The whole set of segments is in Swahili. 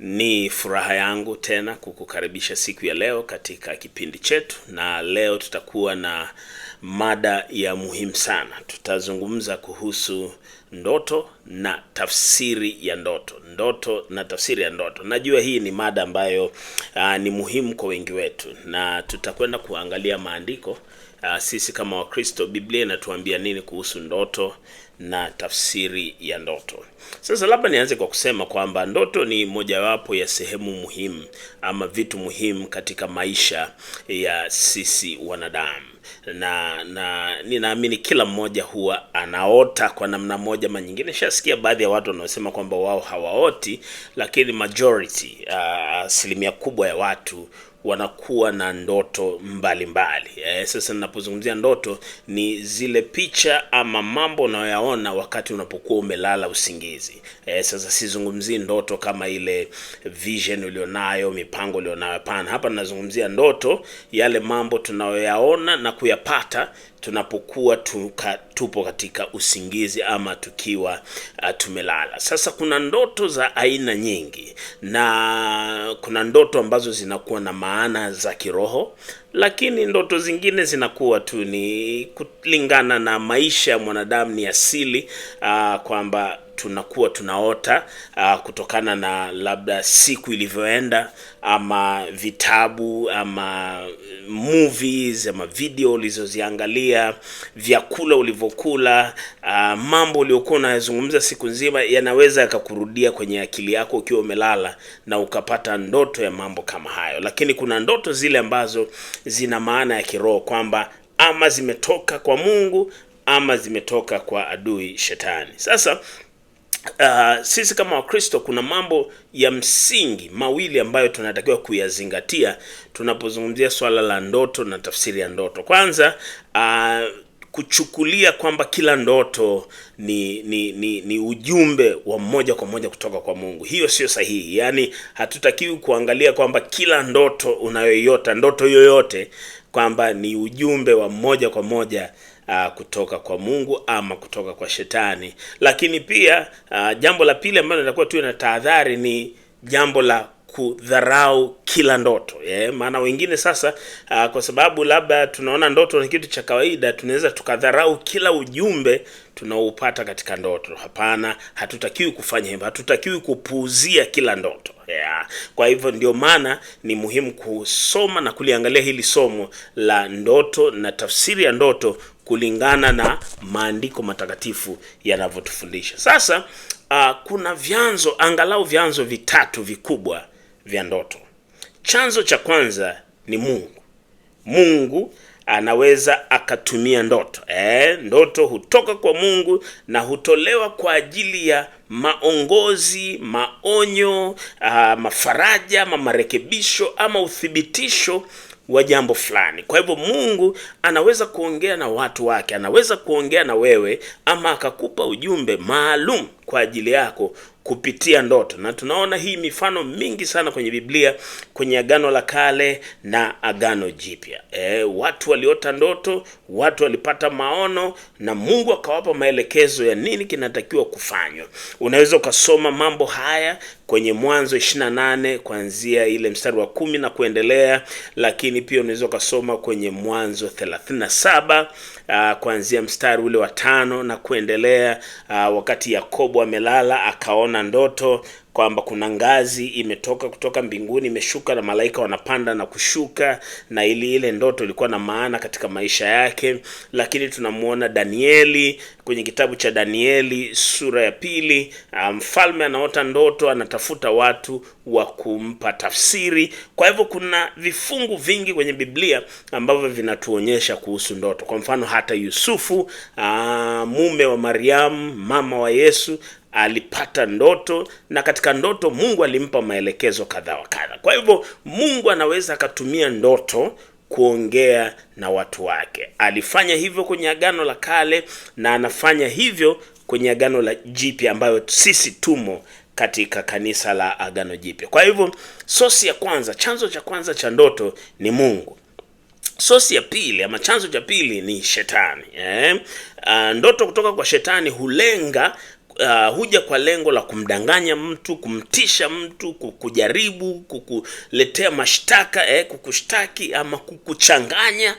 Ni furaha yangu tena kukukaribisha siku ya leo katika kipindi chetu, na leo tutakuwa na mada ya muhimu sana. Tutazungumza kuhusu ndoto na tafsiri ya ndoto. Ndoto na tafsiri ya ndoto. Najua hii ni mada ambayo ni muhimu kwa wengi wetu, na tutakwenda kuangalia maandiko. Sisi kama Wakristo, Biblia inatuambia nini kuhusu ndoto na tafsiri ya ndoto. Sasa labda nianze kwa kusema kwamba ndoto ni mojawapo ya sehemu muhimu ama vitu muhimu katika maisha ya sisi wanadamu. Na ninaamini kila mmoja huwa anaota kwa namna moja ama nyingine. Shasikia baadhi ya watu wanaosema kwamba wao hawaoti, lakini majority, asilimia kubwa ya watu wanakuwa na ndoto mbalimbali. Sasa ninapozungumzia ndoto ni zile picha ama mambo unayoyaona wakati unapokuwa umelala usingizi. Sasa sizungumzii ndoto kama ile vision ulionayo, mipango ulionayo, hapana. Hapa ninazungumzia ndoto yale mambo tunayoyaona na kuyapata tunapokuwa tupo katika usingizi ama tukiwa tumelala. Sasa kuna ndoto za aina nyingi, na kuna ndoto ambazo zinakuwa na maana za kiroho, lakini ndoto zingine zinakuwa tu ni kulingana na maisha ya mwanadamu, ni asili kwamba tunakuwa tunaota kutokana na labda siku ilivyoenda, ama vitabu, ama movies, ama video ulizoziangalia, vyakula ulivyokula, mambo uliokuwa unayazungumza siku nzima yanaweza yakakurudia kwenye akili yako ukiwa umelala na ukapata ndoto ya mambo kama hayo. Lakini kuna ndoto zile ambazo zina maana ya kiroho, kwamba ama zimetoka kwa Mungu ama zimetoka kwa adui Shetani. Sasa sisi kama Wakristo kuna mambo ya msingi mawili ambayo tunatakiwa kuyazingatia tunapozungumzia swala la ndoto na tafsiri ya ndoto. Kwanza, kuchukulia kwamba kila ndoto ni ujumbe wa moja kwa moja kutoka kwa Mungu. Hiyo sio sahihi. Yaani hatutakiwi kuangalia kwamba kila ndoto unayoiota, ndoto yoyote, kwamba ni ujumbe wa moja kwa moja kutoka kwa Mungu ama kutoka kwa Shetani. Lakini pia jambo la pili ambalo litakuwa tu na tahadhari ni jambo la kudharau kila ndoto. Maana wengine sasa kwa sababu labda tunaona ndoto ni kitu cha kawaida, tunaweza tukadharau kila ujumbe tunaoupata katika ndoto. Hapana, hatutakiwi kufanya hivyo. Hatutakiwi kupuuzia kila ndoto. Kwa hivyo ndio maana ni muhimu kusoma na kuliangalia hili somo la ndoto na tafsiri ya ndoto kulingana na maandiko matakatifu yanavyotufundisha. Sasa kuna angalau vyanzo vitatu vikubwa vya ndoto. Chanzo cha kwanza ni Mungu. Mungu anaweza akatumia ndoto. Ndoto hutoka kwa Mungu na hutolewa kwa ajili ya maongozi, maonyo, mafaraja, marekebisho ama uthibitisho wa jambo fulani. Kwa hivyo Mungu anaweza kuongea na watu wake, anaweza kuongea na wewe, ama akakupa ujumbe maalum kwa ajili yako kupitia ndoto. Na tunaona hii mifano mingi sana kwenye Biblia, kwenye Agano la Kale na Agano Jipya. Watu waliota ndoto, watu walipata maono, na Mungu akawapa maelekezo ya nini kinatakiwa kufanywa. Unaweza ukasoma mambo haya kwenye Mwanzo 28 kuanzia ile mstari wa 10 na kuendelea, lakini pia unaweza ukasoma kwenye Mwanzo 37 kuanzia mstari ule wa 5 na kuendelea, wakati Yakobo amelala akaona ndoto kwamba kuna ngazi imetoka kutoka mbinguni, imeshuka na malaika wanapanda na kushuka, na ile ndoto ilikuwa na maana katika maisha yake. Lakini tunamuona Danieli kwenye kitabu cha Danieli sura ya 2, mfalme anaota ndoto, anatafuta watu wa kumpa tafsiri. Kwa hivyo kuna vifungu vingi kwenye Biblia ambavyo vinatuonyesha kuhusu ndoto. Kwa mfano hata Yusufu, mume wa Mariamu, mama wa Yesu, alipata ndoto, na katika ndoto Mungu alimpa maelekezo kadha wa kadha. Kwa hivyo Mungu anaweza akatumia ndoto kuongea na watu wake. Alifanya hivyo kwenye Agano la Kale na anafanya hivyo kwenye Agano la Jipya, ambayo sisi tumo katika kanisa la Agano Jipya. Kwa hivyo sosi ya kwanza, chanzo cha kwanza cha ndoto ni Mungu. Sosi ya pili ama chanzo cha pili ni Shetani. Ndoto kutoka kwa Shetani hulenga huja kwa lengo la kumdanganya mtu, kumtisha mtu, kujaribu kukuletea mashtaka, kukushtaki ama kukuchanganya,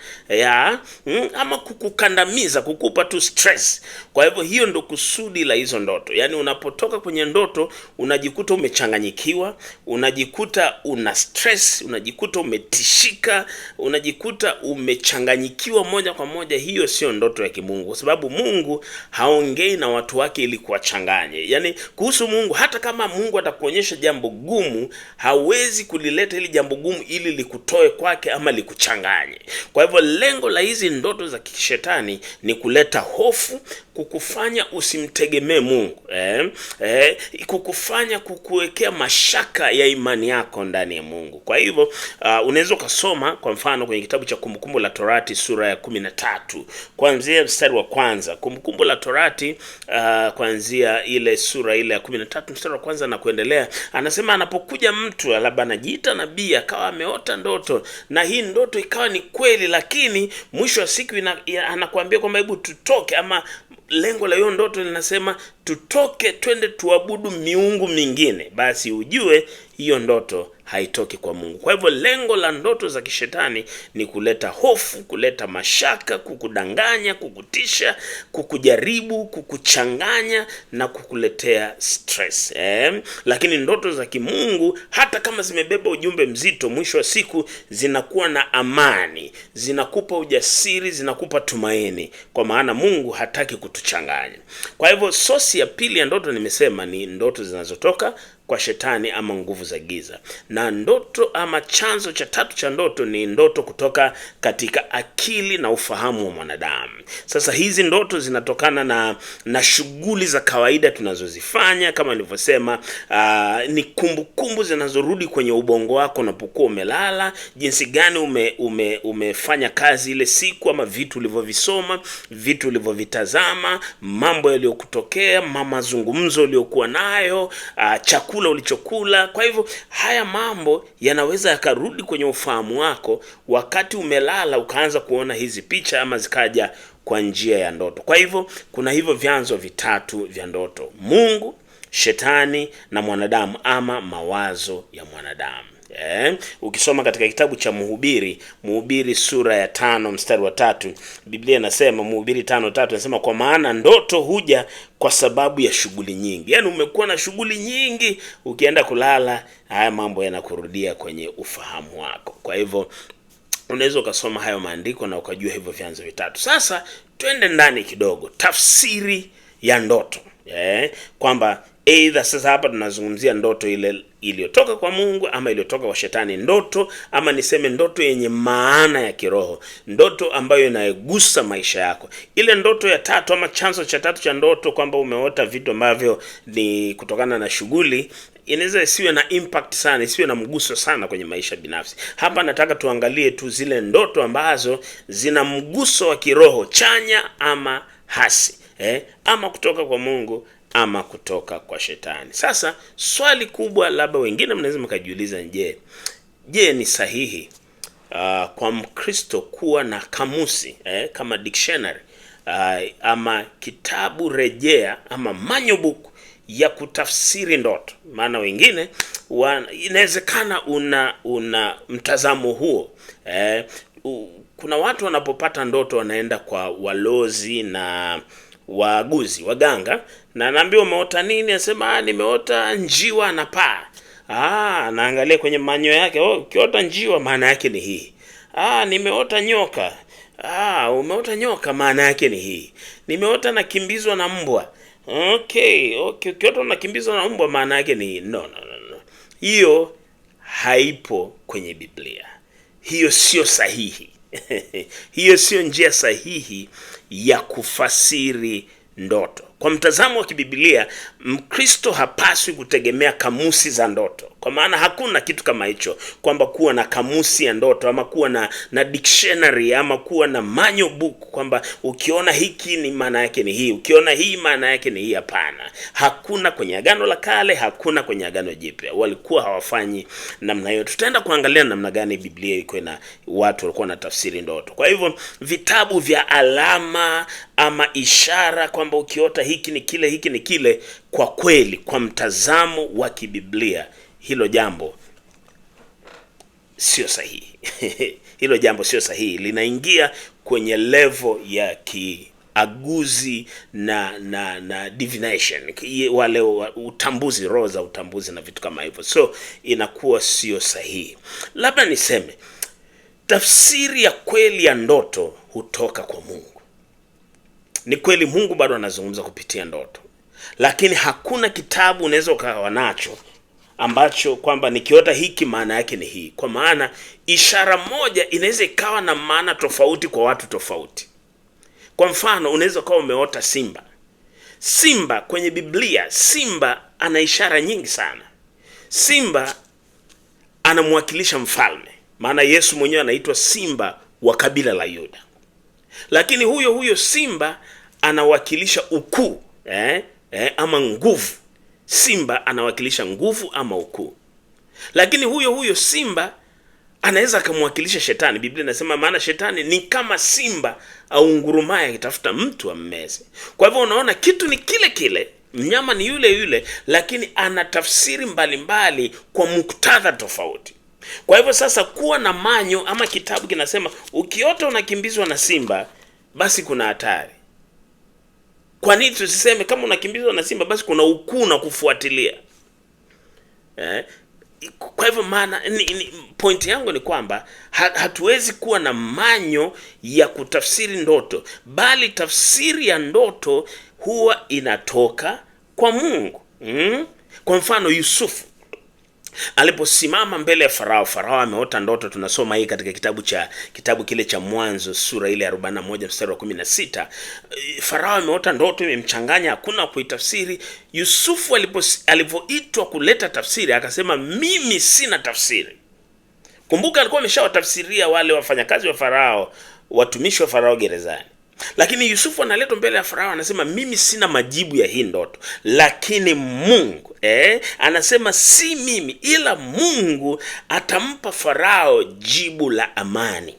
ama kukukandamiza, kukupa tu stress. Kwa hivyo hiyo ndo kusudi la hizo ndoto. Yaani unapotoka kwenye ndoto unajikuta umechanganyikiwa, unajikuta una stress, unajikuta umetishika, unajikuta umechanganyikiwa moja kwa moja. Hiyo sio ndoto ya kimungu, kwa sababu Mungu haongei na watu wake ili kuwachanganye. Yaani kuhusu Mungu, hata kama Mungu atakuonyesha jambo gumu, hawezi kulileta hili jambo gumu ili likutoe kwake ama likuchanganye. Kwa hivyo lengo la hizi ndoto za kishetani ni kuleta hofu, kukufanya usimtegemee Mungu, kukufanya, kukuwekea mashaka ya imani yako ndani ya Mungu. Kwa hivyo unaweza kusoma kwa mfano kwenye kitabu cha Kumbukumbu la Torati sura ya 13 kuanzia mstari wa kwanza. Kumbukumbu la Torati kuanzia ile sura ile ya 13 mstari wa kwanza na kuendelea, anasema anapokuja mtu labda anajiita nabii akawa ameota ndoto na hii ndoto ikawa ni kweli, lakini mwisho wa siku anakuambia kwamba hebu tutoke, ama lengo la hiyo ndoto linasema tutoke twende tuabudu miungu mingine, basi ujue hiyo ndoto haitoki kwa Mungu. Kwa hivyo lengo la ndoto za kishetani ni kuleta hofu, kuleta mashaka, kukudanganya, kukutisha, kukujaribu, kukuchanganya na kukuletea stress. Lakini ndoto za kimungu hata kama zimebeba ujumbe mzito, mwisho wa siku zinakuwa na amani, zinakupa ujasiri, zinakupa tumaini, kwa maana Mungu hataki kutuchanganya. Kwa hivyo sosi ya pili ya ndoto nimesema ni ndoto zinazotoka kwa shetani ama nguvu za giza. Na ndoto ama chanzo cha tatu cha ndoto ni ndoto kutoka katika akili na ufahamu wa mwanadamu. Sasa hizi ndoto zinatokana na shughuli za kawaida tunazozifanya. Kama nilivyosema, ni kumbukumbu zinazorudi kwenye ubongo wako unapokuwa umelala, jinsi gani umefanya kazi ile siku, ama vitu ulivyovisoma, vitu ulivyovitazama, mambo yaliyokutokea, mazungumzo uliyokuwa nayo, chakula ulichokula. Kwa hivyo haya mambo yanaweza yakarudi kwenye ufahamu wako wakati umelala, ukaanza kuona hizi picha ama zikaja kwa njia ya ndoto. Kwa hivyo kuna hivyo vyanzo vitatu vya ndoto: Mungu, shetani na mwanadamu ama mawazo ya mwanadamu. Ukisoma katika kitabu cha Mhubiri sura ya 5 mstari wa 3, Biblia inasema, Mhubiri 5:3 inasema, kwa maana ndoto huja kwa sababu ya shughuli nyingi. Yaani umekuwa na shughuli nyingi, ukienda kulala haya mambo yanakurudia kwenye ufahamu wako. Kwa hivyo unaweza ukasoma hayo maandiko na ukajua hivyo vyanzo vitatu. Sasa twende ndani kidogo, tafsiri ya ndoto. Kwamba either sasa hapa tunazungumzia ndoto ile iliyotoka kwa Mungu ama iliyotoka kwa shetani, ndoto ama niseme ndoto yenye maana ya kiroho, ndoto ambayo inaigusa maisha yako. Ile ndoto ya tatu ama chanzo cha tatu cha ndoto, kwamba umeota vitu ambavyo ni kutokana na shughuli, inaweza isiwe na impact sana, isiwe na mguso sana kwenye maisha binafsi. Hapa nataka tuangalie tu zile ndoto ambazo zina mguso wa kiroho, chanya ama hasi, ama kutoka kwa Mungu ama kutoka kwa shetani. Sasa swali kubwa labda wengine mnaweza mkajiuliza, je ni sahihi kwa Mkristo kuwa na kamusi kama dictionary ama kitabu rejea ama manual book ya kutafsiri ndoto? Maana wengine inawezekana una mtazamo huo. Kuna watu wanapopata ndoto wanaenda kwa walozi na waaguzi, waganga, na anaambiwa umeota nini, anasema nimeota njiwa na paa. Naangalia kwenye manyo yake, ukiota njiwa maana yake ni hii. Nimeota nyoka. Umeota nyoka maana yake ni hii. Nimeota nakimbizwa na mbwa. Okay, ukiota unakimbizwa na mbwa maana yake ni hii. No. Hiyo haipo kwenye Biblia. Hiyo sio sahihi. Hiyo sio njia sahihi ya kufasiri ndoto. Kwa mtazamo wa kibiblia, Mkristo hapaswi kutegemea kamusi za ndoto, kwa maana hakuna kitu kama hicho, kwamba kuwa na kamusi ya ndoto ama kuwa na dictionary ama kuwa na manual book, kwamba ukiona hiki ni maana yake ni hii, ukiona hii maana yake ni hii. Hapana, hakuna kwenye Agano la Kale, hakuna kwenye Agano Jipya. Walikuwa hawafanyi namna hiyo. Tutaenda kuangalia namna gani Biblia ilikuwa na watu walikuwa na tafsiri ndoto. Kwa hivyo vitabu vya alama ama ishara, kwamba ukiota hiki ni kile, hiki ni kile, kwa kweli kwa mtazamo wa kibiblia hilo jambo sio sahihi. Hilo jambo sio sahihi, linaingia kwenye level ya kiaguzi na divination, wale utambuzi, roho za utambuzi na vitu kama hivyo, so inakuwa sio sahihi. Labda niseme tafsiri ya kweli ya ndoto hutoka kwa Mungu. Ni kweli Mungu bado anazungumza kupitia ndoto, lakini hakuna kitabu unaweza ukawa nacho ambacho kwamba nikiota hiki maana yake ni hii, kwa maana ishara moja inaweza ikawa na maana tofauti kwa watu tofauti. Kwa mfano, unaweza kuwa umeota simba. Simba kwenye Biblia, simba ana ishara nyingi sana. Simba anamwakilisha mfalme, maana Yesu mwenyewe anaitwa simba wa kabila la Yuda. Lakini huyo simba anawakilisha ukuu, ama nguvu. Simba anawakilisha nguvu ama ukuu. Lakini huyo simba anaweza akamwakilisha shetani. Biblia inasema maana shetani ni kama simba au ngurumaye akitafuta mtu ammeze. Kwa hivyo unaona kitu ni kile kile, mnyama ni yule yule, lakini ana tafsiri mbalimbali kwa muktadha tofauti. Kwa hivyo sasa kuwa na manyo ama kitabu kinasema ukiota unakimbizwa na simba basi kuna hatari. Kwa nini tusiseme kama unakimbizwa na simba basi kuna ukuu na kufuatilia? Kwa hivyo maana point yangu ni kwamba hatuwezi kuwa na manyo ya kutafsiri ndoto, bali tafsiri ya ndoto huwa inatoka kwa Mungu. Kwa mfano Yusufu aliposimama mbele ya Farao, Farao ameota ndoto. Tunasoma hii katika kitabu kile cha Mwanzo sura ile 41 mstari wa 16. Farao ameota ndoto imemchanganya, hakuna kuitafsiri. Yusufu alipoitwa kuleta tafsiri akasema mimi sina tafsiri. Kumbuka alikuwa ameshawatafsiria wale wafanyakazi wa Farao, watumishi wa Farao gerezani. Lakini Yusufu analetwa mbele ya Farao anasema mimi sina majibu ya hii ndoto, lakini Mungu anasema si mimi ila Mungu atampa Farao jibu la amani.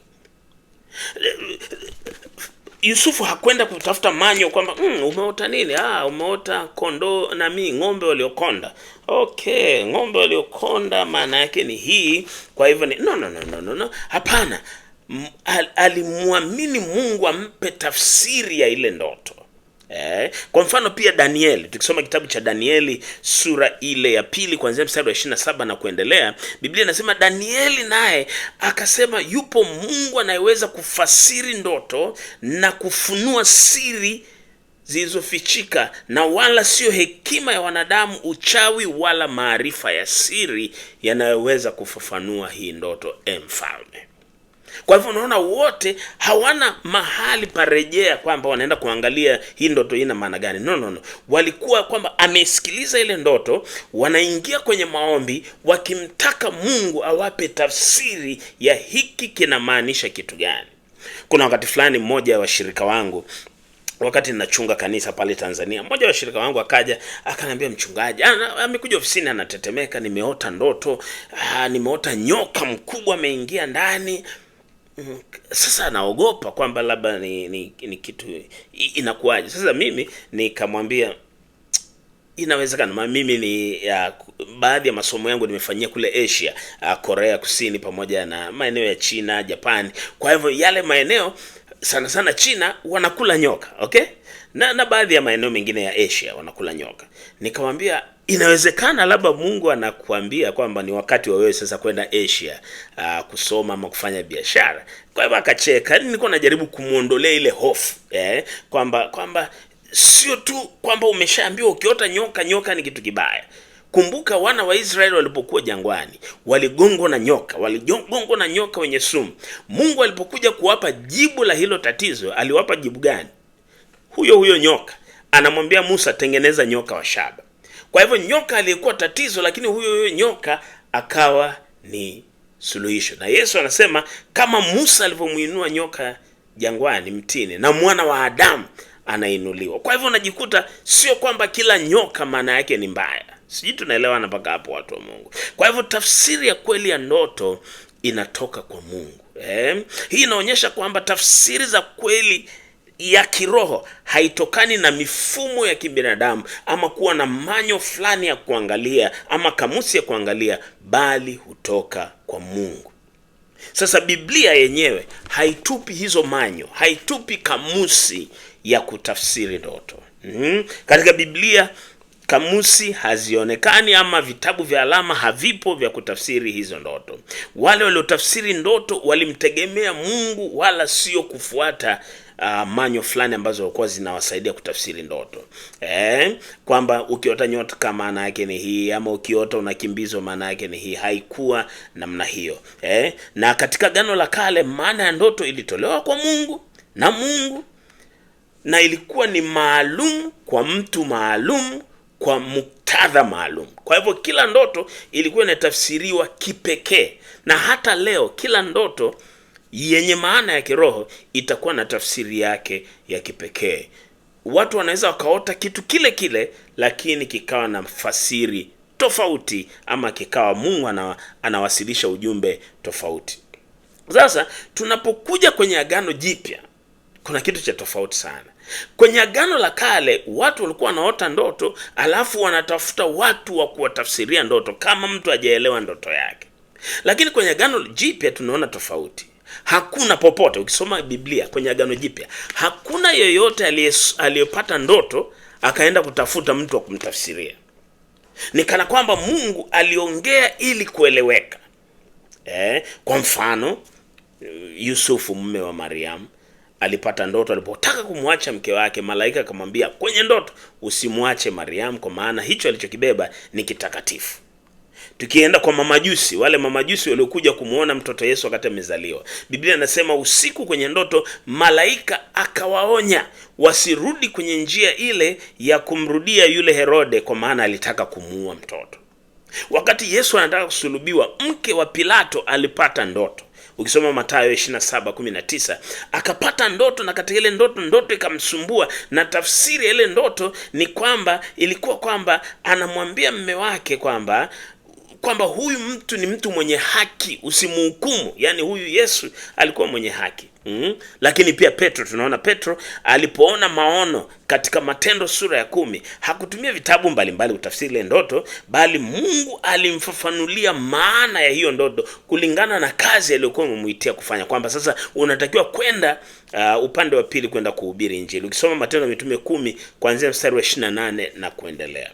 Yusufu hakwenda kutafuta manyo kwamba umeota nini? Umeota kondoo na ng'ombe waliokonda. Okay, ng'ombe waliokonda maana yake ni hii, kwa hivyo ni no. Hapana. Alimwamini Mungu ampe tafsiri ya ile ndoto. Kwa mfano pia Danieli, tukisoma kitabu cha Danieli sura ile ya 2 kuanzia mstari wa 27 na kuendelea, Biblia inasema Danieli naye akasema yupo Mungu anayeweza kufasiri ndoto na kufunua siri zilizofichika, na wala sio hekima ya wanadamu, uchawi wala maarifa ya siri yanayoweza kufafanua hii ndoto, mfalme. Kwa hivyo unaona wote hawana mahali parejea kwamba wanaenda kuangalia hii ndoto ina maana gani. No. Walikuwa kwamba amesikiliza ile ndoto, wanaingia kwenye maombi wakimtaka Mungu awape tafsiri ya hiki kinamaanisha kitu gani. Kuna wakati fulani mmoja wa washirika wangu, wakati ninachunga kanisa pale Tanzania, mmoja wa washirika wangu akaja akaniambia, mchungaji, amekuja ofisini anatetemeka, nimeota ndoto, nimeota nyoka mkubwa ameingia ndani. Sasa naogopa kwamba labda ni kitu inakuaje. Sasa mimi nikamwambia inawezekana, mimi ni baadhi ya masomo yangu nimefanyia kule Asia, Korea Kusini pamoja na maeneo ya China, Japan. Kwa hivyo yale maeneo sana China wanakula nyoka, okay? Na baadhi ya maeneo mengine ya Asia wanakula nyoka. Nikamwambia inawezekana labda Mungu anakuambia kwamba ni wakati wa wewe sasa kwenda Asia kusoma ama kufanya biashara. Kwa hivyo akacheka. Nilikuwa najaribu kumuondolea ile hofu, kwamba sio tu kwamba umeshaambiwa ukiota nyoka ni kitu kibaya. Kumbuka wana wa Israeli walipokuwa jangwani, waligongwa na nyoka wenye sumu. Mungu alipokuja kuwapa jibu la hilo tatizo, aliwapa jibu gani? Huyo nyoka anamwambia Musa, tengeneza nyoka wa shaba. Kwa hivyo nyoka aliyekuwa tatizo, lakini huyo nyoka akawa ni suluhisho. Na Yesu anasema kama Musa alivyomuinua nyoka jangwani mtini, na mwana wa Adamu anainuliwa. Kwa hivyo unajikuta sio kwamba kila nyoka maana yake ni mbaya. Sijui tunaelewana mpaka hapo, watu wa Mungu. Kwa hivyo tafsiri ya kweli ya ndoto inatoka kwa Mungu. Hii inaonyesha kwamba tafsiri za kweli ya kiroho haitokani na mifumo ya kibinadamu ama kuwa na manyo fulani ya kuangalia ama kamusi ya kuangalia, bali hutoka kwa Mungu. Sasa Biblia yenyewe haitupi hizo manyo, haitupi kamusi ya kutafsiri ndoto. Katika Biblia kamusi hazionekani ama vitabu vya alama havipo vya kutafsiri hizo ndoto. Wale waliotafsiri ndoto walimtegemea Mungu, wala sio kufuata manyo fulani ambazo walikuwa zinawasaidia kutafsiri ndoto. Kwamba ukiota nyota kama maana yake ni hii, ama ukiota unakimbizwa maana yake ni hii. Haikuwa namna hiyo. Na katika Agano la Kale maana ya ndoto ilitolewa kwa Mungu na ilikuwa ni maalum kwa mtu maalum, kwa muktadha maalum. Kwa hivyo kila ndoto ilikuwa inatafsiriwa kipekee, na hata leo kila ndoto yenye maana ya kiroho itakuwa na tafsiri yake ya kipekee. Watu wanaweza wakaota kitu kile kile, lakini kikawa na fasiri tofauti, ama kikawa Mungu anawasilisha ujumbe tofauti. Sasa tunapokuja kwenye Agano Jipya, kuna kitu cha tofauti sana. Kwenye Agano la Kale watu walikuwa wanaota ndoto, alafu wanatafuta watu wa kuwatafsiria ndoto kama mtu hajaelewa ndoto yake. Lakini kwenye Agano Jipya tunaona tofauti. Hakuna popote ukisoma Biblia kwenye Agano Jipya, hakuna yoyote aliyepata ndoto akaenda kutafuta mtu wa kumtafsiria. Ni kana kwamba Mungu aliongea ili kueleweka. Kwa mfano, Yusufu mume wa Mariamu alipata ndoto. Alipotaka kumwacha mke wake, malaika akamwambia kwenye ndoto, usimwache Mariamu, kwa maana hicho alichokibeba ni kitakatifu. Tukienda kwa mamajusi, wale mamajusi waliokuja kumuona mtoto Yesu wakati amezaliwa, Biblia inasema usiku kwenye ndoto malaika akawaonya wasirudi kwenye njia ile ya kumrudia yule Herode, kwa maana alitaka kumuua mtoto. Wakati Yesu anataka kusulubiwa, mke wa Pilato alipata ndoto. Ukisoma Mathayo 27:19, akapata ndoto, na katika ile ndoto ikamsumbua, na tafsiri ile ndoto ni kwamba ilikuwa kwamba anamwambia mume wake kwamba huyu mtu ni mtu mwenye haki, usimhukumu. Yani huyu Yesu alikuwa mwenye haki. Lakini pia Petro, tunaona Petro alipoona maono katika Matendo sura ya 10, hakutumia vitabu mbalimbali kutafsiri ile ndoto, bali Mungu alimfafanulia maana ya hiyo ndoto kulingana na kazi aliyokuwa amemuitia kufanya, kwamba sasa unatakiwa kwenda upande wa pili kwenda kuhubiri Injili. Ukisoma Matendo ya Mitume 10 kuanzia mstari wa 28 na kuendelea.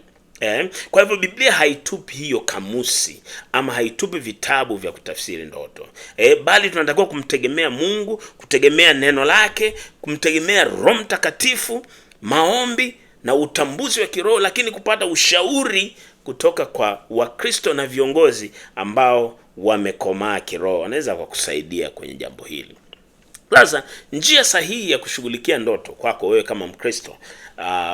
Kwa hivyo Biblia haitupi hiyo kamusi ama haitupi vitabu vya kutafsiri ndoto. Bali tunatakiwa kumtegemea Mungu, kutegemea neno lake, kumtegemea Roho Mtakatifu, maombi na utambuzi wa kiroho, lakini kupata ushauri kutoka kwa Wakristo na viongozi ambao wamekomaa kiroho, wanaweza kukusaidia kwenye jambo hili. Sasa njia sahihi ya kushughulikia ndoto kwako wewe kama Mkristo,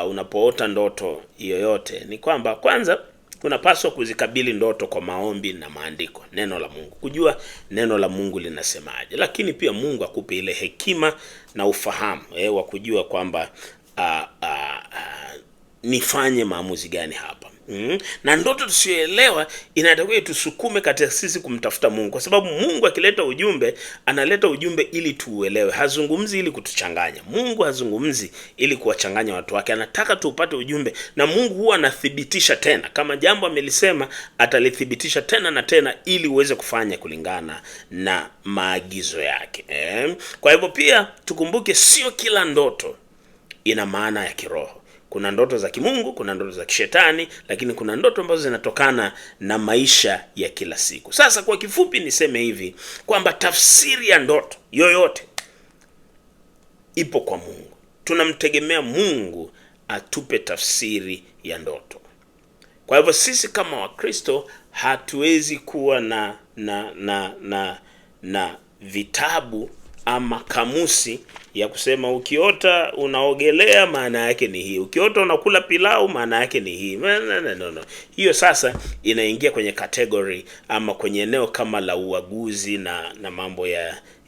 unapoota ndoto yoyote, ni kwamba kwanza unapaswa kuzikabili ndoto kwa maombi na maandiko, neno la Mungu, kujua neno la Mungu linasemaje. Lakini pia Mungu akupe ile hekima na ufahamu wa kujua kwamba nifanye maamuzi gani hapa. Na ndoto tusiyoelewa inatakiwa tusukume katika sisi kumtafuta Mungu, kwa sababu Mungu akileta ujumbe, analeta ujumbe ili tuuelewe. Hazungumzi ili kutuchanganya. Mungu hazungumzi ili kuwachanganya watu wake. Anataka tuupate ujumbe, na Mungu huwa anathibitisha tena. Kama jambo amelisema, atalithibitisha tena na tena ili uweze kufanya kulingana na maagizo yake. Kwa hivyo pia tukumbuke, sio kila ndoto ina maana ya kiroho. Kuna ndoto za kimungu, kuna ndoto za kishetani, lakini kuna ndoto ambazo zinatokana na maisha ya kila siku. Sasa kwa kifupi niseme hivi kwamba tafsiri ya ndoto yoyote ipo kwa Mungu. Tunamtegemea Mungu atupe tafsiri ya ndoto. Kwa hivyo sisi kama Wakristo hatuwezi kuwa na vitabu ama kamusi ya kusema ukiota unaogelea maana yake ni hii, ukiota unakula pilau maana yake ni hii. No. Hiyo sasa inaingia kwenye category ama kwenye eneo kama la uaguzi na mambo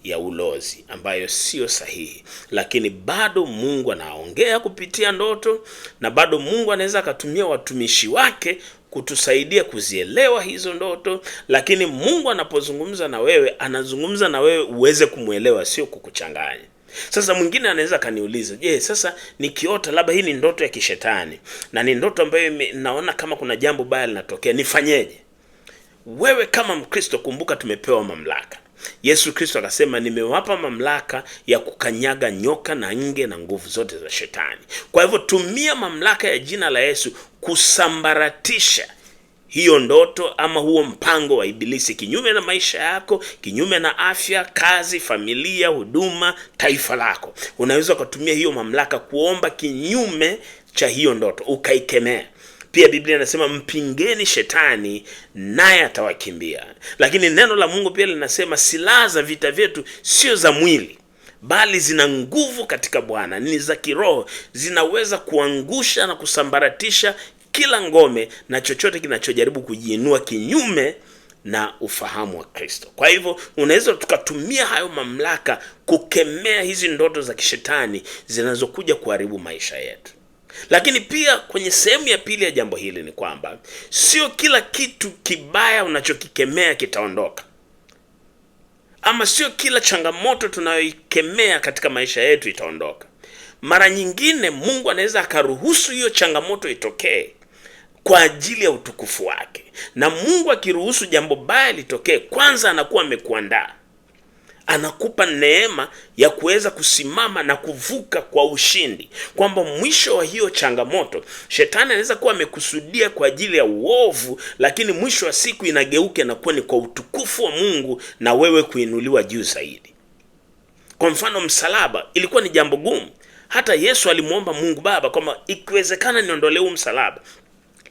ya ulozi ambayo sio sahihi. Lakini bado Mungu anaongea kupitia ndoto, na bado Mungu anaweza akatumia watumishi wake kutusaidia kuzielewa hizo ndoto. Lakini Mungu anapozungumza na wewe, anazungumza na wewe uweze kumuelewa, sio kukuchanganya. Sasa mwingine anaweza kaniuliza, je, sasa nikiota labda hii ni ndoto ya kishetani na ni ndoto ambayo naona kama kuna jambo baya linatokea, nifanyeje? Wewe kama Mkristo, kumbuka tumepewa mamlaka. Yesu Kristo akasema, nimewapa mamlaka ya kukanyaga nyoka na nge na nguvu zote za shetani. Kwa hivyo tumia mamlaka ya jina la Yesu kusambaratisha hiyo ndoto ama huo mpango wa ibilisi kinyume na maisha yako, kinyume na afya, kazi, familia, huduma, taifa lako. Unaweza kutumia hiyo mamlaka kuomba kinyume cha hiyo ndoto, ukaikemea. Pia Biblia inasema mpingeni shetani naye atawakimbia. Lakini neno la Mungu pia linasema silaha za vita vyetu sio za mwili, bali zina nguvu katika Bwana, ni za kiroho, zinaweza kuangusha na kusambaratisha kila ngome na chochote kinachojaribu kujiinua kinyume na ufahamu wa Kristo. Kwa hivyo unaweza tukatumia hayo mamlaka kukemea hizi ndoto za kishetani zinazokuja kuharibu maisha yetu. Lakini pia kwenye sehemu ya pili ya jambo hili ni kwamba sio kila kitu kibaya unachokikemea kitaondoka, ama sio kila changamoto tunayoikemea katika maisha yetu itaondoka. Mara nyingine Mungu anaweza akaruhusu hiyo changamoto itokee kwa ajili ya utukufu wake. Na Mungu akiruhusu jambo baya litokee, kwanza anakuwa amekuandaa, anakupa neema ya kuweza kusimama na kuvuka kwa ushindi, kwamba mwisho wa hiyo changamoto shetani anaweza kuwa amekusudia kwa ajili ya uovu, lakini mwisho wa siku inageuka na kuwa ni kwa utukufu wa Mungu na wewe kuinuliwa juu zaidi. Kwa mfano, msalaba ilikuwa ni jambo gumu. Hata Yesu alimuomba Mungu Baba kwamba ikiwezekana niondolee huu msalaba,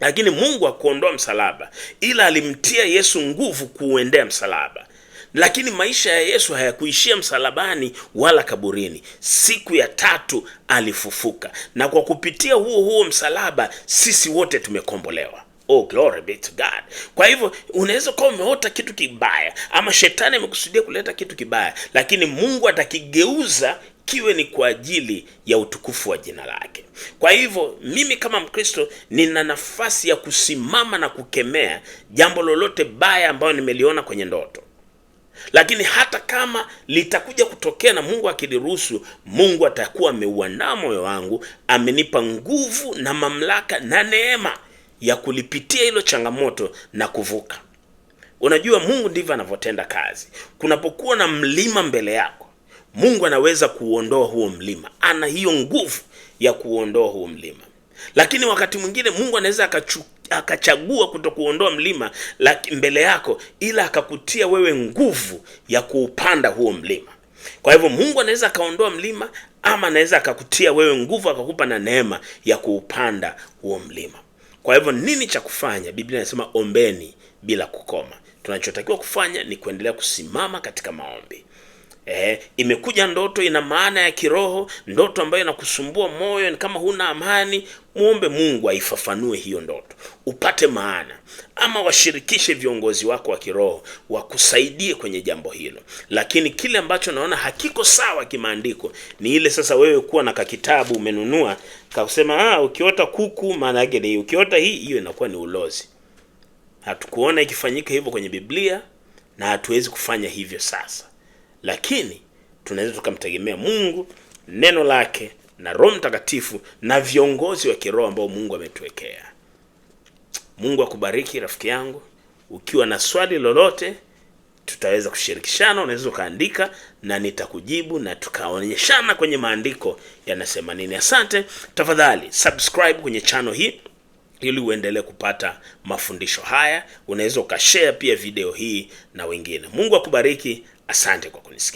lakini Mungu hakuondoa msalaba, ila alimtia Yesu nguvu kuuendea msalaba. Lakini maisha ya Yesu hayakuishia msalabani wala kaburini. Siku ya tatu alifufuka, na kwa kupitia huo msalaba sisi wote tumekombolewa. Oh, glory be to God. Kwa hivyo unaweza kuwa umeota kitu kibaya, ama shetani amekusudia kuleta kitu kibaya, lakini Mungu atakigeuza kiwe ni kwa ajili ya utukufu wa jina lake. Kwa hivyo mimi kama Mkristo nina nafasi ya kusimama na kukemea jambo lolote baya ambayo nimeliona kwenye ndoto. Lakini hata kama litakuja kutokea na Mungu akiliruhusu, Mungu atakuwa ameuandaa moyo wangu, amenipa nguvu na mamlaka na neema ya kulipitia hilo changamoto na kuvuka. Unajua Mungu ndivyo anavyotenda kazi. Kunapokuwa na mlima mbele yako, Mungu anaweza kuondoa huo mlima. Ana hiyo nguvu ya kuondoa huo mlima. Lakini wakati mwingine Mungu anaweza akachagua kutokuondoa mlima mbele yako, ila akakutia wewe nguvu ya kuupanda huo mlima. Kwa hivyo Mungu anaweza akaondoa mlima, ama anaweza akakutia wewe nguvu, akakupa na neema ya kuupanda huo mlima. Kwa hivyo nini cha kufanya? Biblia inasema ombeni bila kukoma. Tunachotakiwa kufanya ni kuendelea kusimama katika maombi. Imekuja ndoto, ina maana ya kiroho, ndoto ambayo inakusumbua moyo, ni kama huna amani, muombe Mungu aifafanue hiyo ndoto upate maana, ama washirikishe viongozi wako wa kiroho wakusaidie kwenye jambo hilo. Lakini kile ambacho naona hakiko sawa kimaandiko ni ile sasa wewe kuwa na kakitabu umenunua kasema ukiota kuku maana yake ni ukiota hiyo inakuwa ni ulozi. Hatukuona ikifanyika hivyo kwenye Biblia na hatuwezi kufanya hivyo sasa. Lakini tunaweza tukamtegemea Mungu, neno lake na Roho Mtakatifu na viongozi wa kiroho ambao Mungu ametuwekea. Mungu akubariki rafiki yangu. Ukiwa na swali lolote tutaweza kushirikishana, unaweza kaandika na nitakujibu na tukaonyeshana kwenye maandiko yanasema nini. Asante. Tafadhali subscribe kwenye channel hii ili uendelee kupata mafundisho haya. Unaweza ukashare pia video hii na wengine. Mungu akubariki. Asante kwa kunisikia.